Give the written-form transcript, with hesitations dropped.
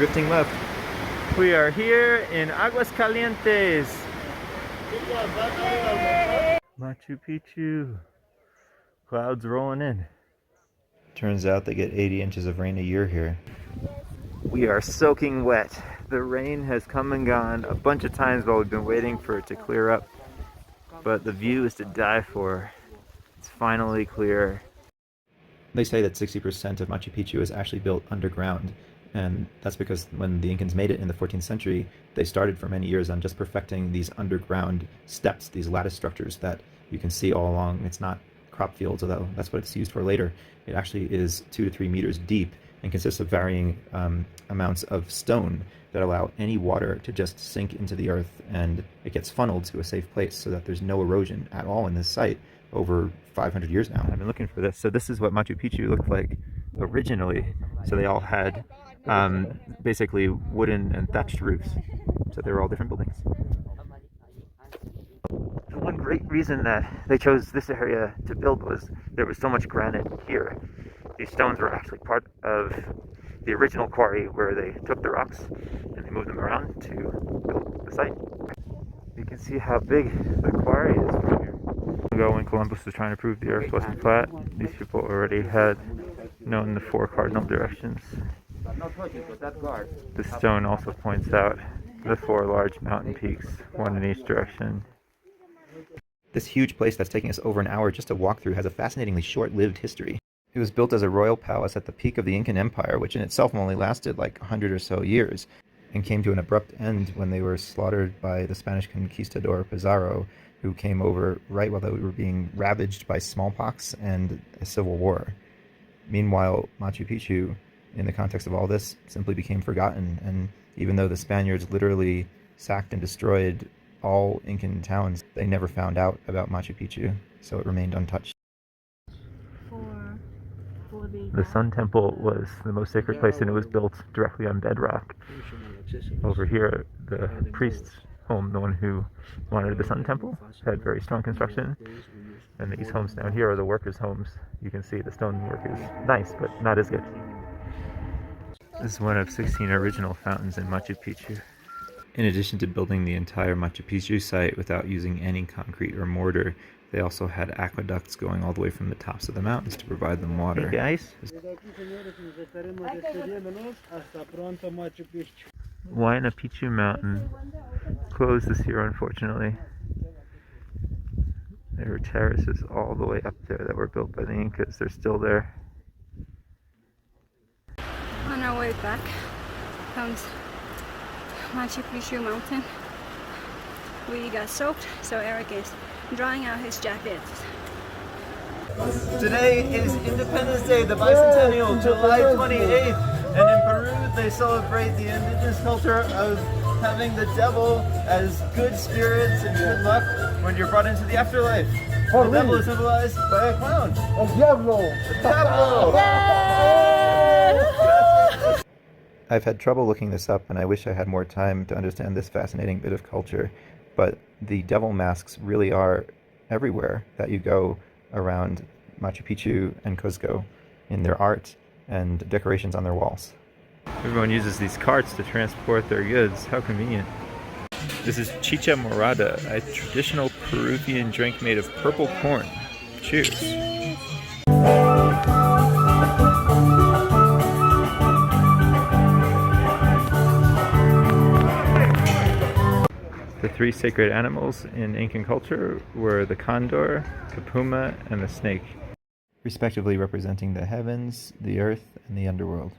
drifting left. We are here in Aguascalientes. Machu Picchu. Clouds rolling in. Turns out they get 80 inches of rain a year here. We are soaking wet. The rain has come and gone a bunch of times while we've been waiting for it to clear up. But the view is to die for. It's finally clear. They say that 60% of Machu Picchu is actually built underground. And that's because when the Incans made it in the 14th century, they started for many years on just perfecting these underground steps, these lattice structures that you can see all along. It's not crop fields, although that's what it's used for later. It actually is 2 to 3 meters deep and consists of varying amounts of stone that allow any water to just sink into the earth, and it gets funneled to a safe place so that there's no erosion at all in this site over 500 years now. I've been looking for this. So this is what Machu Picchu looked like originally. So they all had basically wooden and thatched roofs. So they were all different buildings. One great reason that they chose this area to build was there was so much granite here. These stones were actually part of the original quarry where they took the rocks and they moved them around to build the site. You can see how big the quarry is from here. Ago when Columbus was trying to prove the earth wasn't flat, these people already had known the 4 cardinal directions. The stone also points out the 4 large mountain peaks, 1 in each direction. This huge place that's taking us over an hour just to walk through has a fascinatingly short-lived history. It was built as a royal palace at the peak of the Incan Empire, which in itself only lasted like 100 or so years, and came to an abrupt end when they were slaughtered by the Spanish conquistador Pizarro, who came over right while they were being ravaged by smallpox and a civil war. Meanwhile, Machu Picchu, in the context of all this, simply became forgotten, and even though the Spaniards literally sacked and destroyed all Incan towns, they never found out about Machu Picchu, so it remained untouched. The Sun Temple was the most sacred place, and it was built directly on bedrock. Over here, the priest's home, the one who wanted the Sun Temple, had very strong construction, and these homes down here are the workers' homes. You can see the stonework is nice, but not as good. This is one of 16 original fountains in Machu Picchu. In addition to building the entire Machu Picchu site without using any concrete or mortar, they also had aqueducts going all the way from the tops of the mountains to provide them water. Hey guys. Huayna Picchu Mountain closed this year, unfortunately. There were terraces all the way up there that were built by the Incas. They're still there. On our way back comes Machu Picchu mountain. We got soaked, so Eric is drying out his jacket. Today is Independence Day, the bicentennial, July 28th, and in Peru they celebrate the indigenous culture of having the devil as good spirits and good luck when you're brought into the afterlife. The devil is symbolized by a clown. El Diablo! El Diablo! I've had trouble looking this up, and I wish I had more time to understand this fascinating bit of culture, but the devil masks really are everywhere that you go around Machu Picchu and Cuzco, in their art and decorations on their walls. Everyone uses these carts to transport their goods. How convenient. This is chicha morada, a traditional Peruvian drink made of purple corn. Cheers. The 3 sacred animals in Incan culture were the condor, the puma, and the snake, respectively representing the heavens, the earth, and the underworld.